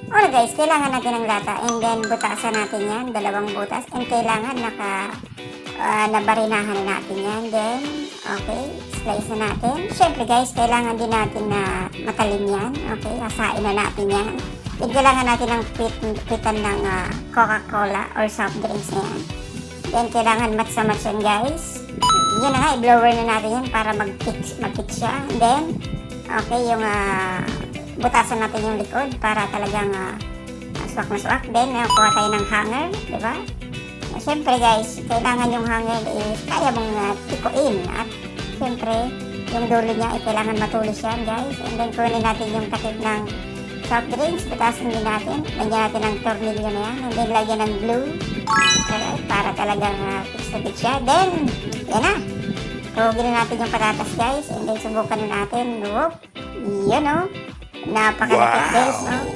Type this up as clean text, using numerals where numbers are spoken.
Alright guys, kailangan natin ng lata and then butasan natin yan, dalawang butas, and kailangan nabarinahan natin yan. Then, okay, slice na natin. Siyempre guys, kailangan din natin na matalim yan. Okay, hasain na natin yan. Then, kailangan natin ng pitan ng Coca-Cola or soft drinks na yan. Then, kailangan match-match yan guys. Yun na nga, i-blower na natin yan para mag-kick siya. And then, okay, yung butasan natin yung likod para talagang swak na swak. Then, kuha tayo ng hanger, di ba? Siyempre guys, kailangan yung hanger is kaya mong tikuin. At siyempre, yung dulo niya ay kailangan matulis yan guys. And then, kunin natin yung takip ng soft drinks. Butasan din natin. Lagyan natin ng tornilyo na yan. And then, lagyan ng glue. Alright, para talagang fix na fix siya. Then, yan na. Tuhugin na natin yung patatas guys. And then, subukan na natin. Whoop. Yun o. Napakalapit guys, no?